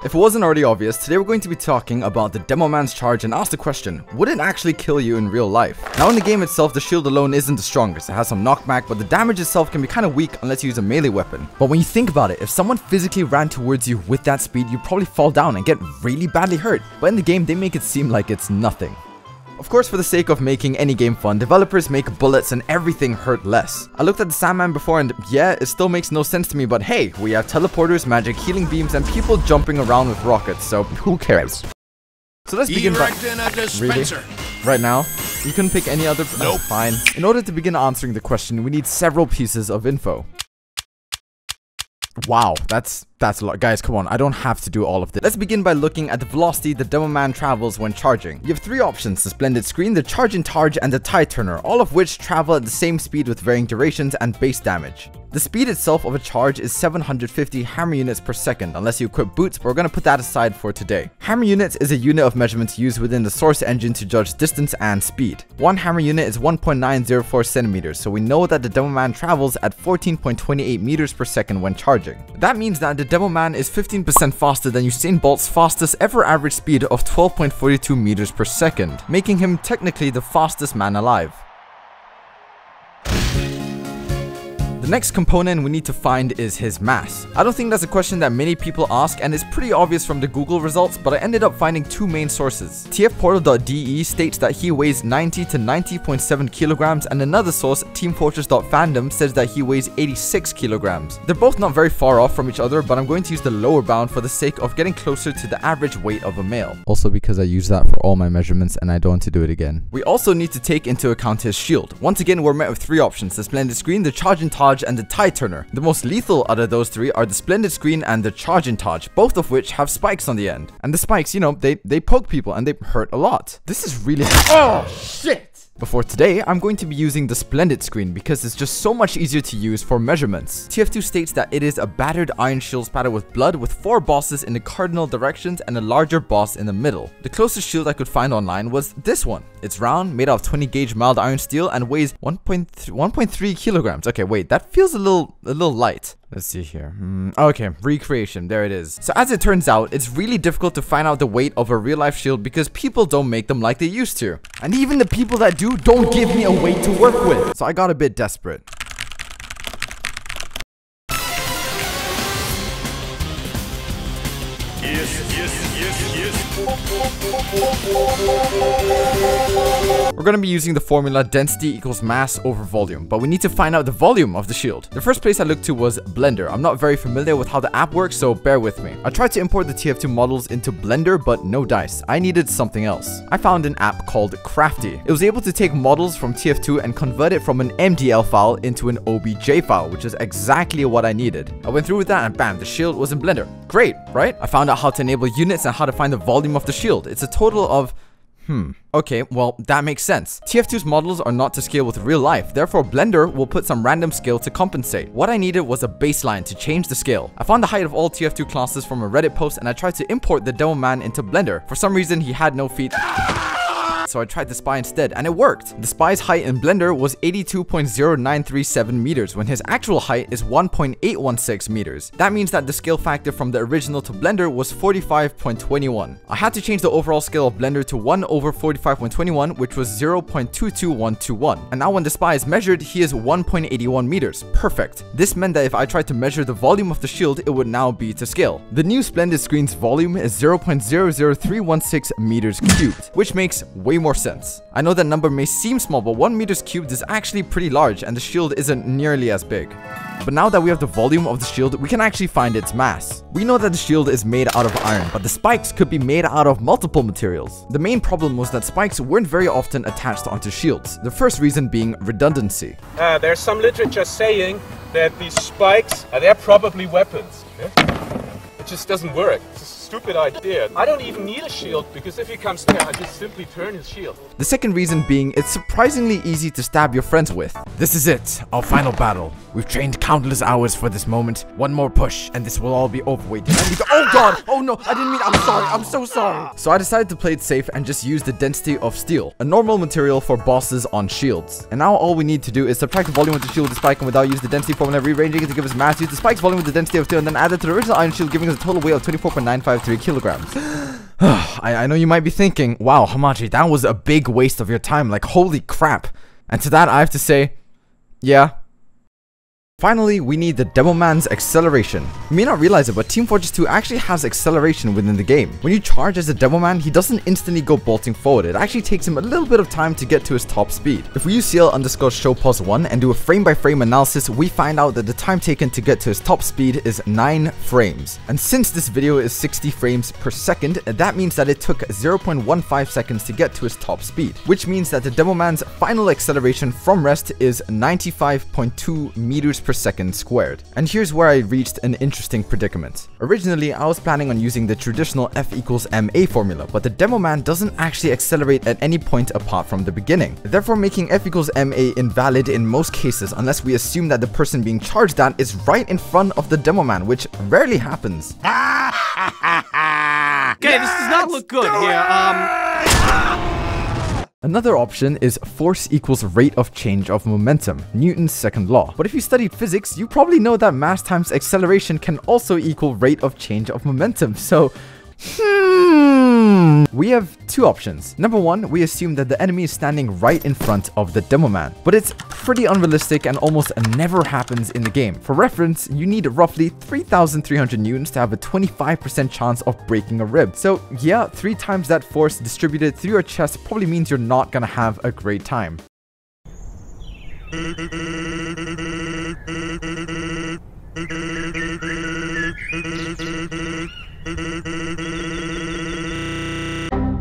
If it wasn't already obvious, today we're going to be talking about the Demo Man's charge and ask the question, would it actually kill you in real life? Now in the game itself, the shield alone isn't the strongest. It has some knockback, but the damage itself can be kind of weak unless you use a melee weapon. But when you think about it, if someone physically ran towards you with that speed, you'd probably fall down and get really badly hurt. But in the game, they make it seem like it's nothing. Of course, for the sake of making any game fun, developers make bullets and everything hurt less. I looked at the Sandman before and yeah, it still makes no sense to me, but hey, we have teleporters, magic, healing beams, and people jumping around with rockets, so who cares? So let's begin by... Really? Right now? You couldn't pick any other... Nope. Oh, fine. In order to begin answering the question, we need several pieces of info. Wow, that's a lot. Guys, come on, I don't have to do all of this. Let's begin by looking at the velocity the Demo Man travels when charging. You have three options: the Splendid Screen, the Charge and Targe, and the Tide Turner, all of which travel at the same speed with varying durations and base damage. The speed itself of a charge is 750 hammer units per second, unless you equip boots, but we're going to put that aside for today. Hammer units is a unit of measurement used within the source engine to judge distance and speed. One hammer unit is 1.904 centimeters, so we know that the Demo Man travels at 14.28 meters per second when charging. That means that the Demo Man is 15% faster than Usain Bolt's fastest ever average speed of 12.42 meters per second, making him technically the fastest man alive. The next component we need to find is his mass. I don't think that's a question that many people ask, and it's pretty obvious from the Google results, but I ended up finding two main sources. tfportal.de states that he weighs 90 to 90.7 kilograms, and another source, teamfortress.fandom, says that he weighs 86 kilograms. They're both not very far off from each other, but I'm going to use the lower bound for the sake of getting closer to the average weight of a male. Also because I use that for all my measurements and I don't want to do it again. We also need to take into account his shield. Once again, we're met with three options: the Splendid Screen, the Charge and Targe, and the Tide Turner. The most lethal out of those three are the Splendid Screen and the Charge and Targe, both of which have spikes on the end. And the spikes, you know, they poke people and they hurt a lot. This is really... Oh, shit! Before today, I'm going to be using the Splendid Screen because it's just so much easier to use for measurements. TF2 states that it is a battered iron shield spattered with blood with 4 bosses in the cardinal directions and a larger boss in the middle. The closest shield I could find online was this one. It's round, made out of 20 gauge mild iron steel, and weighs 1.3 kilograms. Okay, wait, that feels a little light. Let's see here. Okay, recreation. There it is. So as it turns out, it's really difficult to find out the weight of a real life shield because people don't make them like they used to. And even the people that do don't give me a weight to work with. So I got a bit desperate. We're going to be using the formula density equals mass over volume, but we need to find out the volume of the shield. The first place I looked to was Blender. I'm not very familiar with how the app works, so bear with me. I tried to import the TF2 models into Blender, but no dice. I needed something else. I found an app called Crafty. It was able to take models from TF2 and convert it from an MDL file into an OBJ file, which is exactly what I needed. I went through with that and bam, the shield was in Blender. Great, right? I found out how to enable units and how to find the volume of the shield. It's a total of... Okay, well, that makes sense. TF2's models are not to scale with real life, therefore Blender will put some random scale to compensate. What I needed was a baseline to change the scale. I found the height of all TF2 classes from a Reddit post and I tried to import the Demo Man into Blender. For some reason, he had no feet. So I tried the spy instead, and it worked. The spy's height in Blender was 82.0937 meters, when his actual height is 1.816 meters. That means that the scale factor from the original to Blender was 45.21. I had to change the overall scale of Blender to 1 over 45.21, which was 0.22121. And now when the spy is measured, he is 1.81 meters. Perfect. This meant that if I tried to measure the volume of the shield, it would now be to scale. The new Splendid Screen's volume is 0.00316 meters cubed, which makes way more sense. I know that number may seem small, but 1 meters cubed is actually pretty large and the shield isn't nearly as big. But now that we have the volume of the shield, we can actually find its mass. We know that the shield is made out of iron, but the spikes could be made out of multiple materials. The main problem was that spikes weren't very often attached onto shields. The first reason being redundancy. There's some literature saying that these spikes, they're probably weapons. Yeah? It just doesn't work. It's stupid idea. I don't even need a shield, because if he comes there, I just simply turn his shield. The second reason being it's surprisingly easy to stab your friends with. This is it, our final battle. We've trained countless hours for this moment. One more push, and this will all be over. Wait, did I need to— oh god! Oh no, I didn't mean— I'm sorry, I'm so sorry. So I decided to play it safe and just use the density of steel, a normal material for bosses on shields. And now all we need to do is subtract the volume of the shield with the spike, and without using the density formula, rearranging it to give us mass, use the spike's volume with the density of steel, and then add it to the original iron shield, giving us a total weight of 24.953 kilograms. I know you might be thinking, wow, Hamaji, that was a big waste of your time, like holy crap. And to that I have to say, yeah. Finally, we need the Demoman's acceleration. You may not realize it, but Team Fortress 2 actually has acceleration within the game. When you charge as a Demoman, he doesn't instantly go bolting forward. It actually takes him a little bit of time to get to his top speed. If we use CL_showpause1 and do a frame-by-frame analysis, we find out that the time taken to get to his top speed is 9 frames. And since this video is 60 frames per second, that means that it took 0.15 seconds to get to his top speed, which means that the Demoman's final acceleration from rest is 95.2 meters per second squared. And here's where I reached an interesting predicament. Originally, I was planning on using the traditional F=ma formula, but the Demoman doesn't actually accelerate at any point apart from the beginning, therefore making F=ma invalid in most cases unless we assume that the person being charged at is right in front of the Demoman, which rarely happens. Okay, this does not look good here. Another option is force equals rate of change of momentum, Newton's second law. But if you studied physics, you probably know that mass times acceleration can also equal rate of change of momentum. So, we have two options. Number one, we assume that the enemy is standing right in front of the Demoman, but it's pretty unrealistic and almost never happens in the game. For reference, you need roughly 3,300 newtons to have a 25% chance of breaking a rib. So yeah, 3 times that force distributed through your chest probably means you're not gonna have a great time.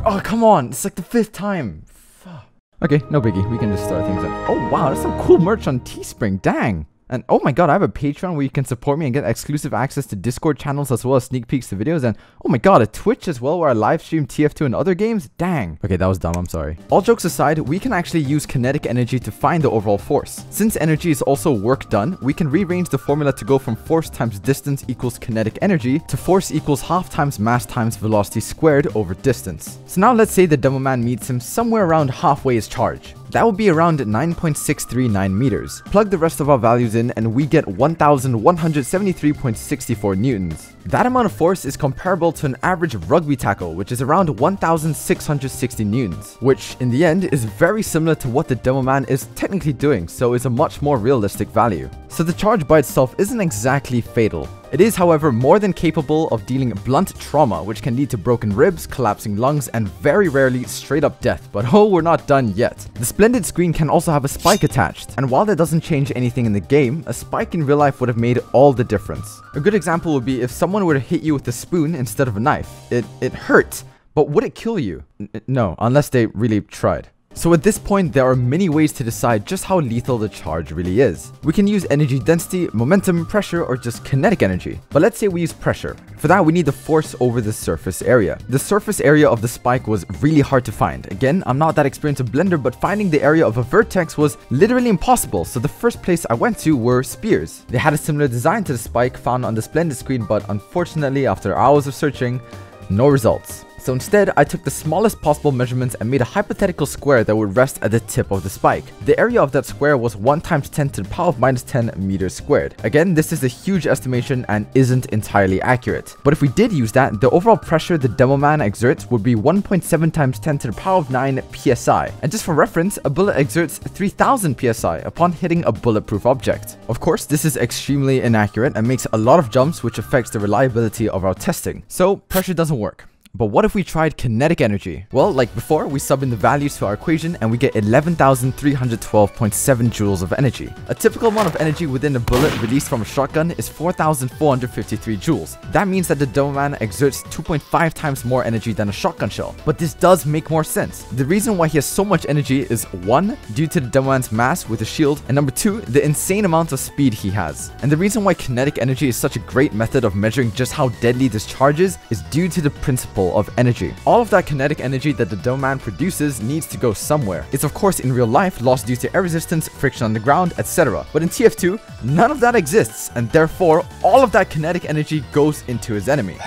Oh, come on. It's like the 5th time. Fuck. Okay, no biggie. We can just start things up. Oh, wow. There's some cool merch on Teespring. Dang. And oh my god, I have a Patreon where you can support me and get exclusive access to Discord channels as well as sneak peeks to videos. And oh my god, a Twitch as well where I live stream TF2 and other games. Dang. Okay, that was dumb. I'm sorry. All jokes aside, we can actually use kinetic energy to find the overall force. Since energy is also work done, we can rearrange the formula to go from force times distance equals kinetic energy to force equals half times mass times velocity squared over distance. So now let's say the Demoman meets him somewhere around halfway his charge. That would be around 9.639 meters. Plug the rest of our values in and we get 1,173.64 newtons. That amount of force is comparable to an average rugby tackle, which is around 1,660 newtons, which in the end is very similar to what the Demoman is technically doing, so it's a much more realistic value. So the charge by itself isn't exactly fatal. It is, however, more than capable of dealing blunt trauma, which can lead to broken ribs, collapsing lungs, and very rarely straight up death. But oh, we're not done yet. The splendid screen can also have a spike attached, and while that doesn't change anything in the game, a spike in real life would have made all the difference. A good example would be if someone were to hit you with a spoon instead of a knife. It hurt, but would it kill you? No, unless they really tried. So at this point, there are many ways to decide just how lethal the charge really is. We can use energy density, momentum, pressure, or just kinetic energy. But let's say we use pressure. For that, we need the force over the surface area. The surface area of the spike was really hard to find. Again, I'm not that experienced with Blender, but finding the area of a vertex was literally impossible. So the first place I went to were spears. They had a similar design to the spike found on the splendid screen, but unfortunately, after hours of searching, no results. So instead, I took the smallest possible measurements and made a hypothetical square that would rest at the tip of the spike. The area of that square was 1 × 10 to the power of -10 meters squared. Again, this is a huge estimation and isn't entirely accurate. But if we did use that, the overall pressure the Demoman exerts would be 1.7 × 10 to the power of 9 psi. And just for reference, a bullet exerts 3000 psi upon hitting a bulletproof object. Of course, this is extremely inaccurate and makes a lot of jumps, which affects the reliability of our testing. So pressure doesn't work. But what if we tried kinetic energy? Well, like before, we sub in the values to our equation and we get 11,312.7 joules of energy. A typical amount of energy within a bullet released from a shotgun is 4,453 joules. That means that the Doberman exerts 2.5 times more energy than a shotgun shell. But this does make more sense. The reason why he has so much energy is 1, due to the Doberman's mass with a shield, and number 2, the insane amount of speed he has. And the reason why kinetic energy is such a great method of measuring just how deadly this charge is due to the principle of energy. All of that kinetic energy that the Doberman produces needs to go somewhere. It's of course in real life lost due to air resistance, friction on the ground, etc. But in TF2, none of that exists, and therefore all of that kinetic energy goes into his enemy.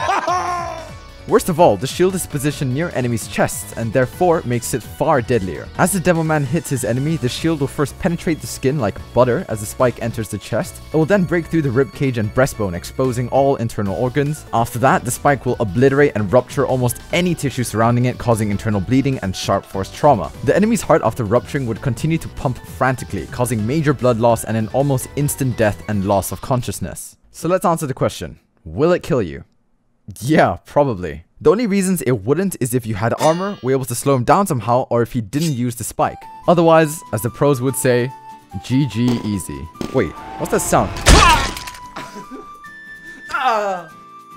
Worst of all, the shield is positioned near enemies' chests and therefore makes it far deadlier. As the Demoman hits his enemy, the shield will first penetrate the skin like butter as the spike enters the chest. It will then break through the ribcage and breastbone, exposing all internal organs. After that, the spike will obliterate and rupture almost any tissue surrounding it, causing internal bleeding and sharp force trauma. The enemy's heart after rupturing would continue to pump frantically, causing major blood loss and an almost instant death and loss of consciousness. So let's answer the question. Will it kill you? Yeah, probably. The only reasons it wouldn't is if you had armor, were able to slow him down somehow, or if he didn't use the spike. Otherwise, as the pros would say, GG easy. Wait, what's that sound?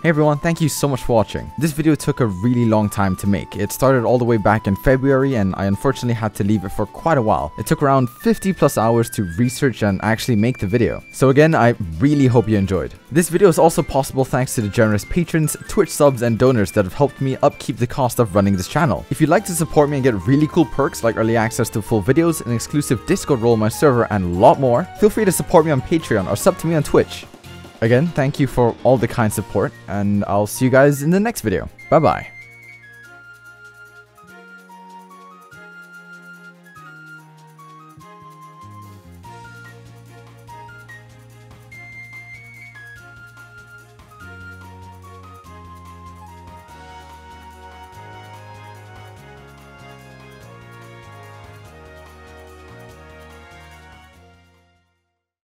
Hey everyone, thank you so much for watching. This video took a really long time to make. It started all the way back in February and I unfortunately had to leave it for quite a while. It took around 50 plus hours to research and actually make the video. So again, I really hope you enjoyed. This video is also possible thanks to the generous patrons, Twitch subs and donors that have helped me upkeep the cost of running this channel. If you'd like to support me and get really cool perks like early access to full videos, an exclusive Discord role on my server and a lot more, feel free to support me on Patreon or sub to me on Twitch. Again, thank you for all the kind support, and I'll see you guys in the next video. Bye bye.